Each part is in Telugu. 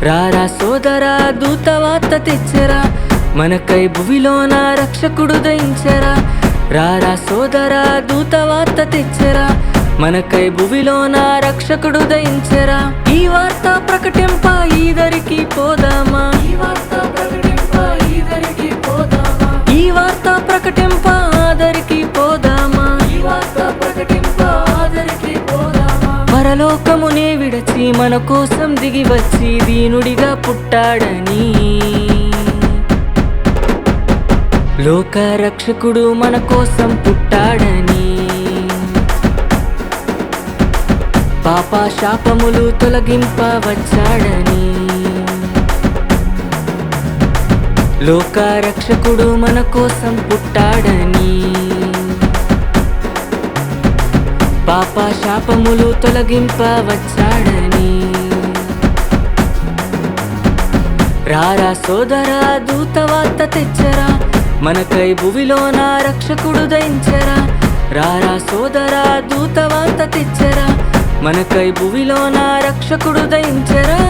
రారా సోదరా దూతవార్త తెచ్చరా, మనకై భువిలోన రక్షకుడు దయించరా. రారా సోదరా దూతవార్త తెచ్చరా, మనకై భువిలోన రక్షకుడు దయించరా. ఈ వార్త ప్రకటింప ఈదరికి పోదామా, ఈ వార్త ప్రకటింప ఈదరికి పోదామా, ఈ వార్త ప్రకటింప ఆదరికి పోదామా, ఈ వార్త ప్రకటింప ఆదరికి పోదామా. పరలోకమునే విడచి మన కోసం దిగి వచ్చి దీనుడిగా పుట్టాడని, లోక రక్షకుడు మన కోసం పుట్టాడని, పాప శాపములు తొలగింప వచ్చాడని, లోక రక్షకుడు మన కోసం పుట్టాడని, పాప శాపములు తొలగింప వచ్చాడని. రారా సోదరా దూతవార్త తెచ్చరా, మనకై భువిలోన రక్షకుడు దయించరా. రారా సోదరా దూతవార్త తెచ్చరా, మనకై భువిలోన రక్షకుడు దయించరా.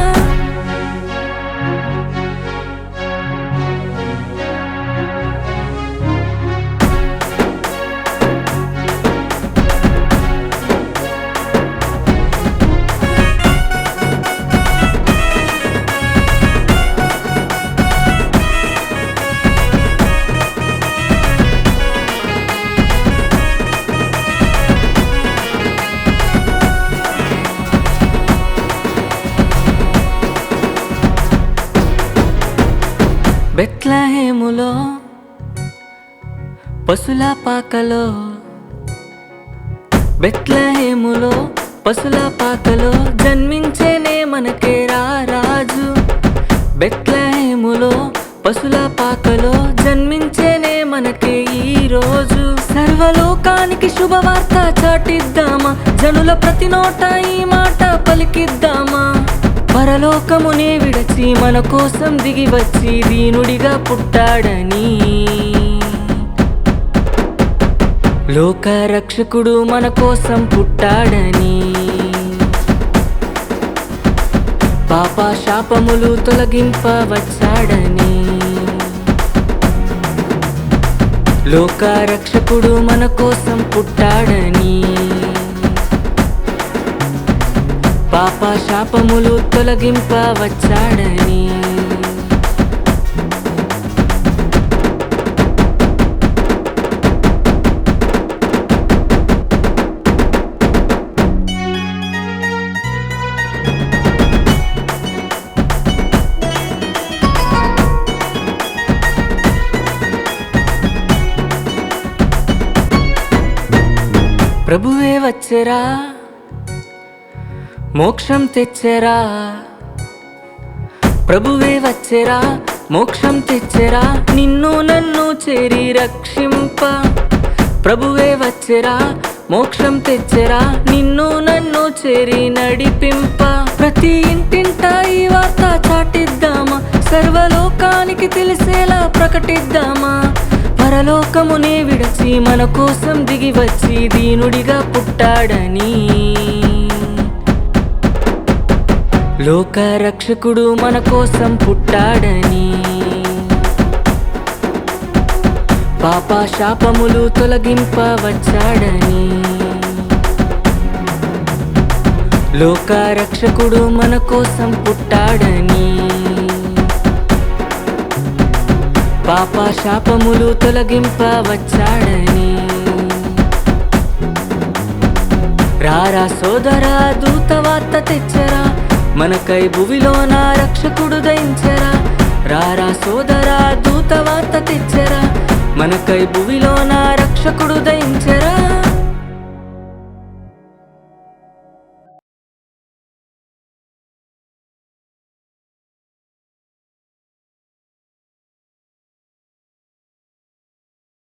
బెత్లెహేములో పశుల పాకలో, బెత్లెహేములో పశుల పాకలో జన్మించేనే మనకే రారాజు. బెత్లెహేములో పశుల పాకలో జన్మించేనే మనకే ఈ రోజు. సర్వలోకానికి శుభవార్త చాటిద్దామా, జనుల ప్రతి నోట ఈ మాట పలికిద్దామా. పరలోకమునే విడచి మన కోసం దిగి వచ్చి దీనుడిగా పుట్టాడని, లోక రక్షకుడు మన కోసం పుట్టాడని, పాప శాపములు తొలగింప వచ్చాడని, లోక రక్షకుడు మన కోసం పుట్టాడని, పాప శాపములు తొలగింప వచ్చాడని. ప్రభువే వచ్చరా, మోక్షం తెచ్చరా. ప్రభువే వచ్చరా, మోక్షం తెచ్చరా, నిన్ను నన్ను చేరి రక్షింప. ప్రభువే వచ్చరా, మోక్షం తెచ్చరా, నిన్ను నన్ను చేరి నడిపింప. ప్రతి ఇంటింట ఈ వార్త చాటిద్దామా, సర్వలోకానికి తెలిసేలా ప్రకటిద్దామా. పరలోకమునే విడచి మన కోసం దిగి వచ్చి దీనుడిగా పుట్టాడని, లోక రక్షకుడు మన కోసం పుట్టాడని, పాప శాపములు తొలగింప వచ్చాడని, లోక రక్షకుడు మన కోసం పుట్టాడని, పాప శాపములు తొలగింప వచ్చాడని. రారా సోదరా దూతవార్త తెచ్చరా, మనకై భువిలోన రక్షకుడు దయించరా. రారా సోదరా దూతవార్త తెచ్చరా, మనకై భువిలోన రక్షకుడు దయించరా.